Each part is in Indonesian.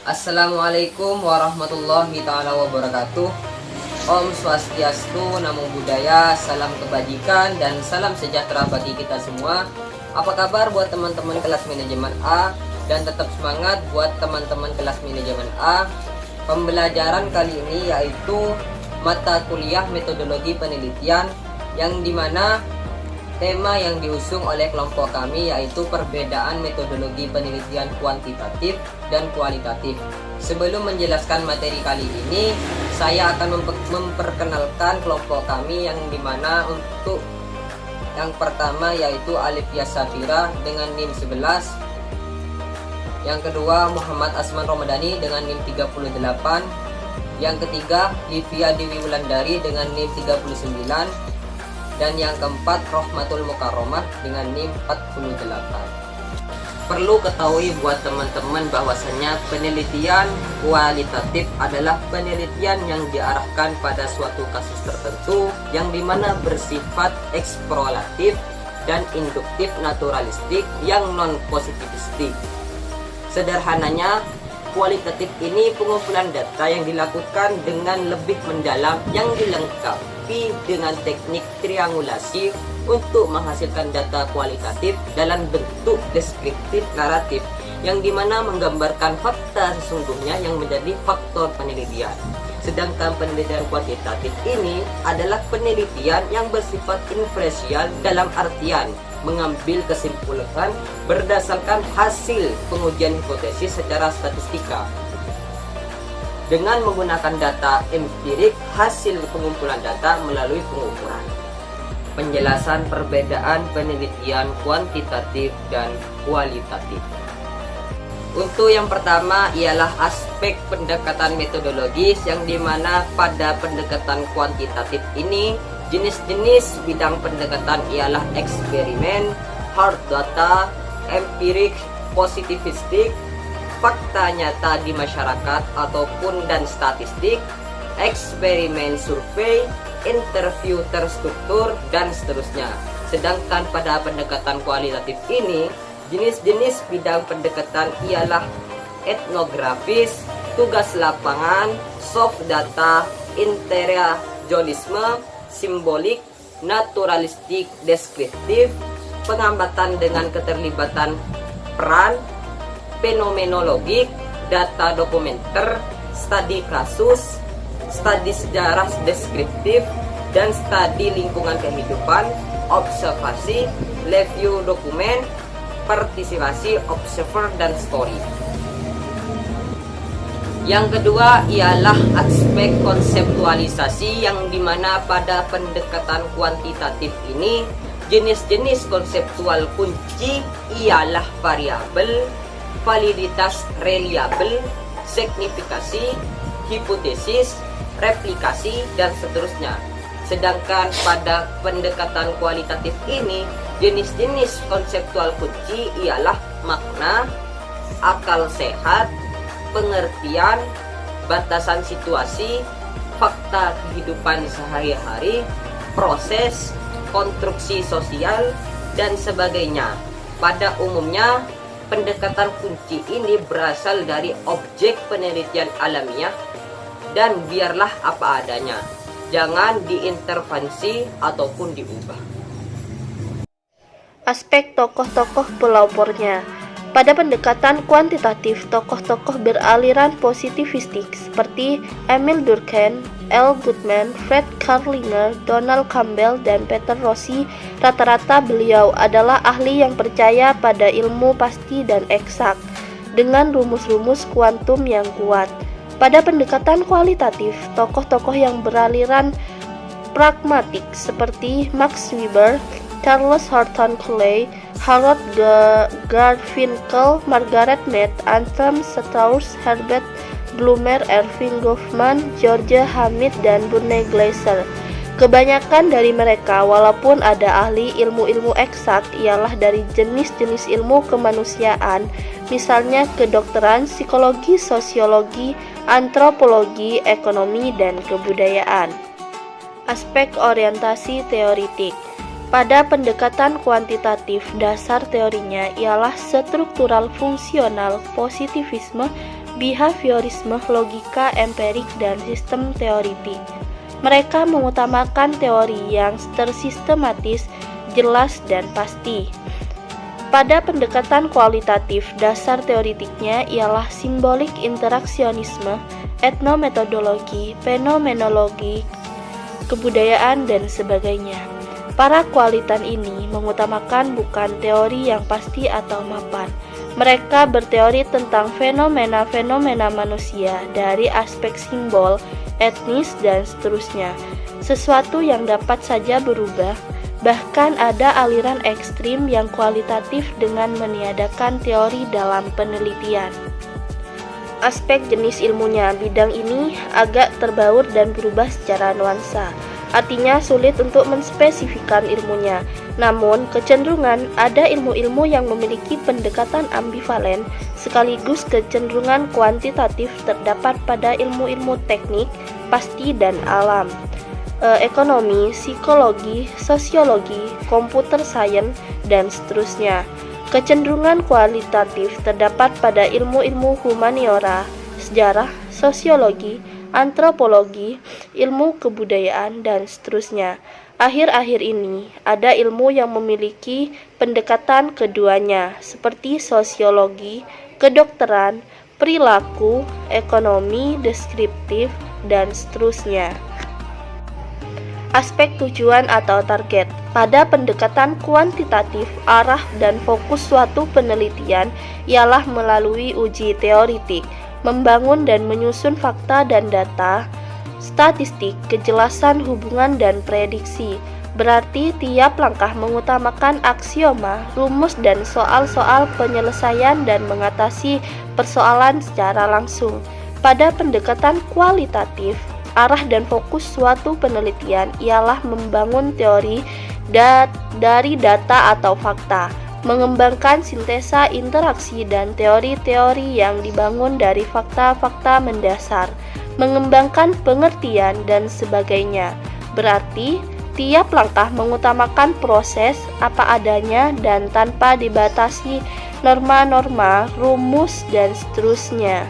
Assalamualaikum warahmatullahi taala wabarakatuh. Om Swastiastu, Namo Buddhaya, salam kebajikan dan salam sejahtera bagi kita semua. Apa kabar buat teman-teman kelas manajemen A, dan tetap semangat buat teman-teman kelas manajemen A. Pembelajaran kali ini yaitu mata kuliah metodologi penelitian, yang dimana tema yang diusung oleh kelompok kami yaitu perbedaan metodologi penelitian kuantitatif dan kualitatif. Sebelum menjelaskan materi kali ini, saya akan memperkenalkan kelompok kami, yang dimana untuk yang pertama yaitu Alifia Safira dengan NIM 11, yang kedua Muhammad Asman Romadani dengan NIM 38, yang ketiga Livia Dewi Wulandari dengan NIM 39, dan yang keempat Rohmatul Mukarromah dengan NIM 48. Perlu ketahui buat teman-teman bahwasanya penelitian kualitatif adalah penelitian yang diarahkan pada suatu kasus tertentu, yang dimana bersifat eksploratif dan induktif naturalistik yang non-positivistik. Sederhananya, kualitatif ini pengumpulan data yang dilakukan dengan lebih mendalam, yang dilengkapi dengan teknik triangulasi untuk menghasilkan data kualitatif dalam bentuk deskriptif naratif, yang dimana menggambarkan fakta sesungguhnya yang menjadi faktor penelitian. Sedangkan penelitian kuantitatif ini adalah penelitian yang bersifat inferensial, dalam artian mengambil kesimpulan berdasarkan hasil pengujian hipotesis secara statistika dengan menggunakan data empirik hasil pengumpulan data melalui pengukuran. Penjelasan perbedaan penelitian kuantitatif dan kualitatif. Untuk yang pertama ialah aspek pendekatan metodologis, yang dimana pada pendekatan kuantitatif ini jenis-jenis bidang pendekatan ialah eksperimen, hard data, empirik, positivistik, fakta nyata di masyarakat ataupun dan statistik, eksperimen survei, interview terstruktur, dan seterusnya. Sedangkan pada pendekatan kualitatif ini, jenis-jenis bidang pendekatan ialah etnografis, tugas lapangan, soft data, interiorisme, simbolik, naturalistik, deskriptif, pengamatan dengan keterlibatan peran, fenomenologik, data dokumenter, studi kasus, studi sejarah deskriptif, dan studi lingkungan kehidupan, observasi, review dokumen, partisipasi, observer, dan story. Yang kedua ialah aspek konseptualisasi, yang dimana pada pendekatan kuantitatif ini jenis-jenis konseptual kunci ialah variabel, validitas reliabel, signifikasi, hipotesis, replikasi, dan seterusnya. Sedangkan pada pendekatan kualitatif ini jenis-jenis konseptual kunci ialah makna, akal sehat, pengertian, batasan situasi, fakta kehidupan sehari-hari, proses, konstruksi sosial, dan sebagainya. Pada umumnya, pendekatan kunci ini berasal dari objek penelitian alamiah, dan biarlah apa adanya, jangan diintervensi ataupun diubah. Aspek tokoh-tokoh pelopornya. Pada pendekatan kuantitatif, tokoh-tokoh beraliran positivistik seperti Emil Durkheim, L. Goodman, Fred Karlinger, Donald Campbell, dan Peter Rossi, rata-rata beliau adalah ahli yang percaya pada ilmu pasti dan eksak, dengan rumus-rumus kuantum yang kuat. Pada pendekatan kualitatif, tokoh-tokoh yang beraliran pragmatik seperti Max Weber, Charles Horton Clay, Harold Garfinkel, Margaret Mead, Anselm Strauss, Herbert Blumer, Erving Goffman, George Hamid, dan Bunny Glaser. Kebanyakan dari mereka, walaupun ada ahli ilmu-ilmu eksak, ialah dari jenis-jenis ilmu kemanusiaan, misalnya kedokteran, psikologi, sosiologi, antropologi, ekonomi, dan kebudayaan. Aspek orientasi teoritik. Pada pendekatan kuantitatif, dasar teorinya ialah struktural fungsional positivisme behaviorisme, logika empirik, dan sistem teoritik. Mereka mengutamakan teori yang tersistematis, jelas, dan pasti. Pada pendekatan kualitatif, dasar teoritiknya ialah simbolik interaksionisme, etnometodologi, fenomenologi, kebudayaan, dan sebagainya. Para kualitan ini mengutamakan bukan teori yang pasti atau mapan. Mereka berteori tentang fenomena-fenomena manusia dari aspek simbol, etnis, dan seterusnya. Sesuatu yang dapat saja berubah. Bahkan ada aliran ekstrim yang kualitatif dengan meniadakan teori dalam penelitian. Aspek jenis ilmunya, bidang ini agak terbaur dan berubah secara nuansa. Artinya sulit untuk menspesifikkan ilmunya. Namun, kecenderungan ada ilmu-ilmu yang memiliki pendekatan ambivalen sekaligus kecenderungan kuantitatif terdapat pada ilmu-ilmu teknik, pasti, dan alam. Ekonomi, psikologi, sosiologi, komputer science, dan seterusnya. Kecenderungan kualitatif terdapat pada ilmu-ilmu humaniora, sejarah, sosiologi, antropologi, ilmu kebudayaan, dan seterusnya. Akhir-akhir ini, ada ilmu yang memiliki pendekatan keduanya, seperti sosiologi, kedokteran, perilaku, ekonomi, deskriptif, dan seterusnya. Aspek tujuan atau target. Pada pendekatan kuantitatif, arah dan fokus suatu penelitian ialah melalui uji teoritik, membangun dan menyusun fakta dan data, statistik, kejelasan hubungan dan prediksi. Berarti tiap langkah mengutamakan aksioma, rumus, dan soal-soal penyelesaian dan mengatasi persoalan secara langsung. Pada pendekatan kualitatif, arah dan fokus suatu penelitian ialah membangun teori dari data atau fakta, mengembangkan sintesa interaksi dan teori-teori yang dibangun dari fakta-fakta mendasar, mengembangkan pengertian, dan sebagainya. Berarti, tiap langkah mengutamakan proses apa adanya dan tanpa dibatasi norma-norma, rumus, dan seterusnya.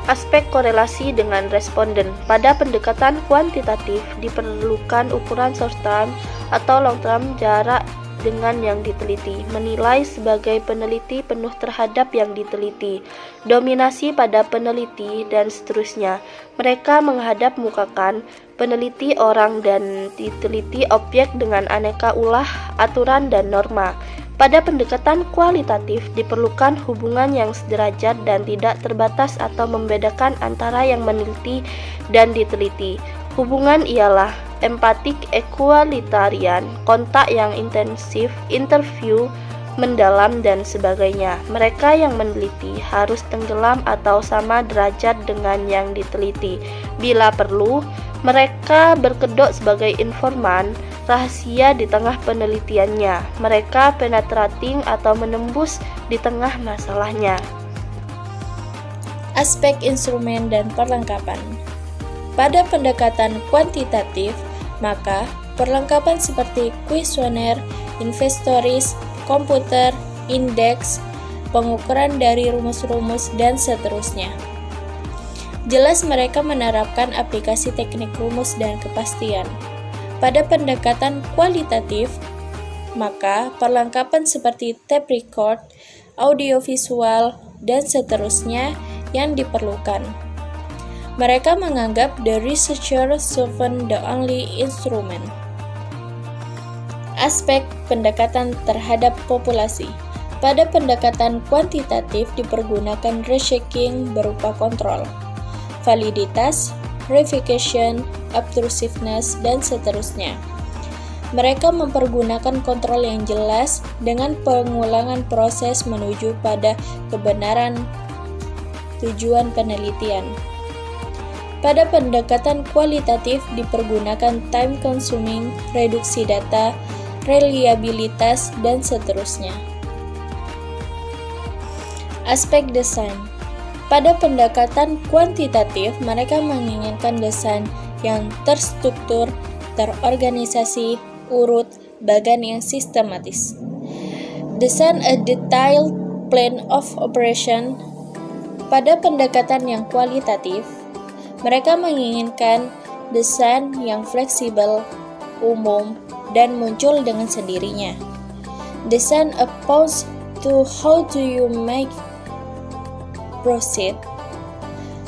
Aspek korelasi dengan responden. Pada pendekatan kuantitatif diperlukan ukuran short term atau long term jarak dengan yang diteliti, menilai sebagai peneliti penuh terhadap yang diteliti, dominasi pada peneliti, dan seterusnya. Mereka menghadap mukakan peneliti orang dan diteliti objek dengan aneka ulah, aturan, dan norma. Pada pendekatan kualitatif diperlukan hubungan yang sederajat dan tidak terbatas atau membedakan antara yang meneliti dan diteliti. Hubungan ialah empatik equalitarian, kontak yang intensif, interview mendalam, dan sebagainya. Mereka yang meneliti harus tenggelam atau sama derajat dengan yang diteliti. Bila perlu, mereka berkedok sebagai informan rahasia di tengah penelitiannya. Mereka penetrating atau menembus di tengah masalahnya. Aspek instrumen dan perlengkapan. Pada pendekatan kuantitatif, maka perlengkapan seperti kuesioner, inventoris, komputer, indeks, pengukuran dari rumus-rumus, dan seterusnya. Jelas mereka menerapkan aplikasi teknik rumus dan kepastian. Pada pendekatan kualitatif, maka perlengkapan seperti tape record, audiovisual, dan seterusnya yang diperlukan. Mereka menganggap the researcher servant the only instrument. Aspek pendekatan terhadap populasi. Pada pendekatan kuantitatif dipergunakan rechecking berupa kontrol, validitas, verification, obtrusiveness, dan seterusnya. Mereka mempergunakan kontrol yang jelas dengan pengulangan proses menuju pada kebenaran tujuan penelitian. Pada pendekatan kualitatif dipergunakan time consuming, reduksi data, reliabilitas, dan seterusnya. Aspek desain. Pada pendekatan kuantitatif, mereka menginginkan desain yang terstruktur, terorganisasi, urut, bahkan yang sistematis. Design a detailed plan of operation. Pada pendekatan yang kualitatif, mereka menginginkan desain yang fleksibel, umum, dan muncul dengan sendirinya. Design opposed to how do you make proceed.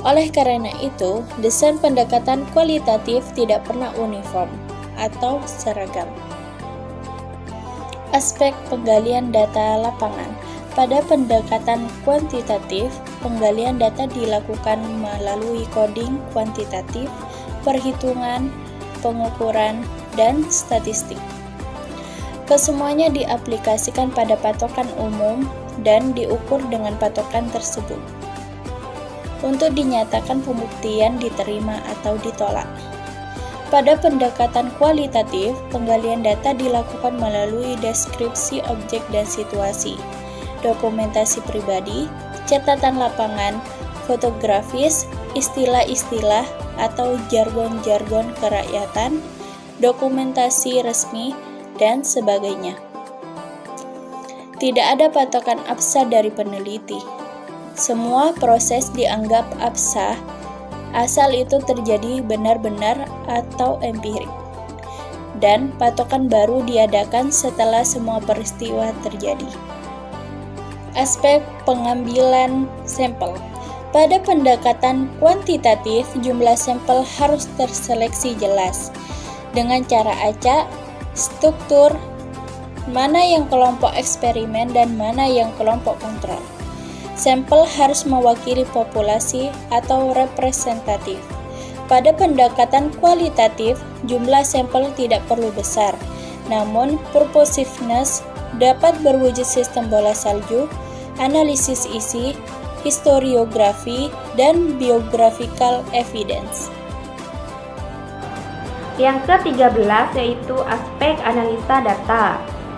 Oleh karena itu, desain pendekatan kualitatif tidak pernah uniform atau seragam. Aspek penggalian data lapangan. Pada pendekatan kuantitatif, penggalian data dilakukan melalui coding kuantitatif, perhitungan, pengukuran, dan statistik. Kesemuanya diaplikasikan pada patokan umum dan diukur dengan patokan tersebut untuk dinyatakan pembuktian diterima atau ditolak. Pada pendekatan kualitatif, penggalian data dilakukan melalui deskripsi objek dan situasi, dokumentasi pribadi, catatan lapangan, fotografis, istilah-istilah atau jargon-jargon kerakyatan, dokumentasi resmi, dan sebagainya. Tidak ada patokan absah dari peneliti. Semua proses dianggap absah asal itu terjadi benar-benar atau empirik, dan patokan baru diadakan setelah semua peristiwa terjadi. Aspek pengambilan sampel. Pada pendekatan kuantitatif, jumlah sampel harus terseleksi jelas dengan cara acak, struktur, mana yang kelompok eksperimen dan mana yang kelompok kontrol. Sampel harus mewakili populasi atau representatif. Pada pendekatan kualitatif, jumlah sampel tidak perlu besar, namun purposiveness dapat berwujud sistem bola salju, analisis isi, historiografi, dan biographical evidence. Yang ke-13 yaitu aspek analisa data.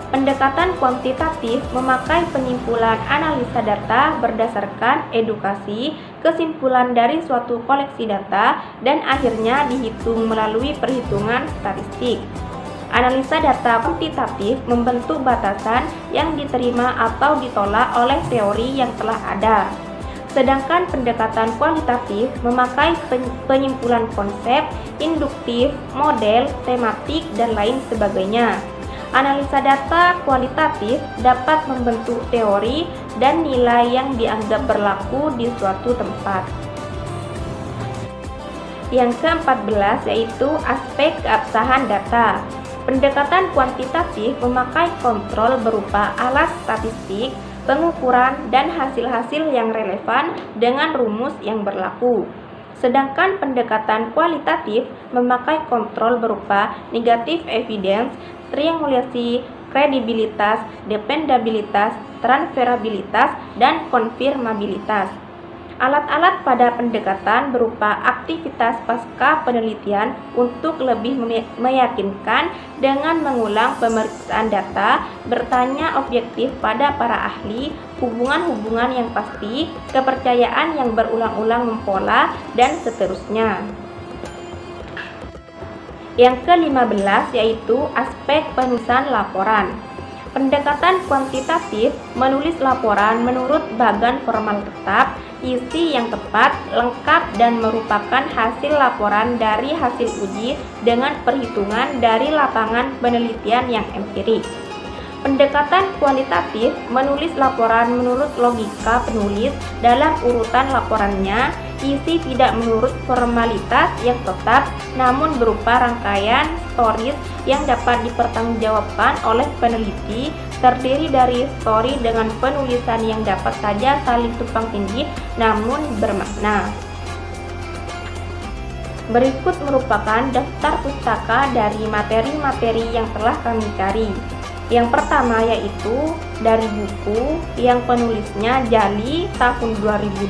Pendekatan kuantitatif memakai penyimpulan analisa data berdasarkan edukasi, kesimpulan dari suatu koleksi data, dan akhirnya dihitung melalui perhitungan statistik. Analisa data kuantitatif membentuk batasan yang diterima atau ditolak oleh teori yang telah ada. Sedangkan pendekatan kualitatif memakai penyimpulan konsep, induktif, model, tematik, dan lain sebagainya. Analisa data kualitatif dapat membentuk teori dan nilai yang dianggap berlaku di suatu tempat. Yang ke-14 yaitu aspek keabsahan data. Pendekatan kuantitatif memakai kontrol berupa alat statistik, pengukuran, dan hasil-hasil yang relevan dengan rumus yang berlaku. Sedangkan pendekatan kualitatif memakai kontrol berupa negative evidence, triangulasi, kredibilitas, dependabilitas, transferabilitas, dan konfirmabilitas. Alat-alat pada pendekatan berupa aktivitas pasca penelitian untuk lebih meyakinkan dengan mengulang pemeriksaan data, bertanya objektif pada para ahli, hubungan-hubungan yang pasti, kepercayaan yang berulang-ulang mempola, dan seterusnya. Yang ke-15 yaitu aspek penulisan laporan. Pendekatan kuantitatif menulis laporan menurut bagan formal tetap, isi yang tepat, lengkap, dan merupakan hasil laporan dari hasil uji dengan perhitungan dari lapangan penelitian yang empirik. Pendekatan kualitatif menulis laporan menurut logika penulis dalam urutan laporannya, isi tidak menurut formalitas yang tetap, namun berupa rangkaian stories yang dapat dipertanggungjawabkan oleh peneliti, terdiri dari story dengan penulisan yang dapat saja saling tumpang tindih namun bermakna. Berikut merupakan daftar pustaka dari materi-materi yang telah kami cari. Yang pertama yaitu dari buku yang penulisnya Jali tahun 2020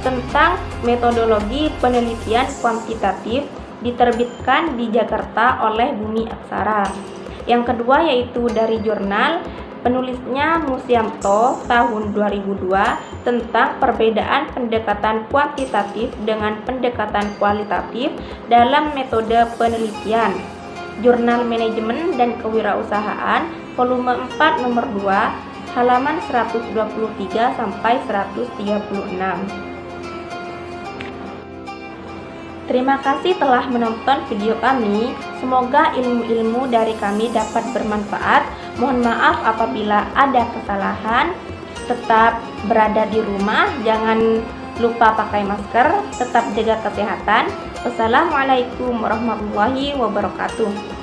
tentang metodologi penelitian kuantitatif, diterbitkan di Jakarta oleh Bumi Aksara. Yang kedua yaitu dari jurnal penulisnya Musiamto tahun 2002 tentang perbedaan pendekatan kuantitatif dengan pendekatan kualitatif dalam metode penelitian. Jurnal Manajemen dan Kewirausahaan volume 4 nomor 2 halaman 123 sampai 136. Terima kasih telah menonton video kami. Semoga ilmu-ilmu dari kami dapat bermanfaat. Mohon maaf apabila ada kesalahan. Tetap berada di rumah, jangan lupa pakai masker, tetap jaga kesehatan. Wassalamualaikum warahmatullahi wabarakatuh.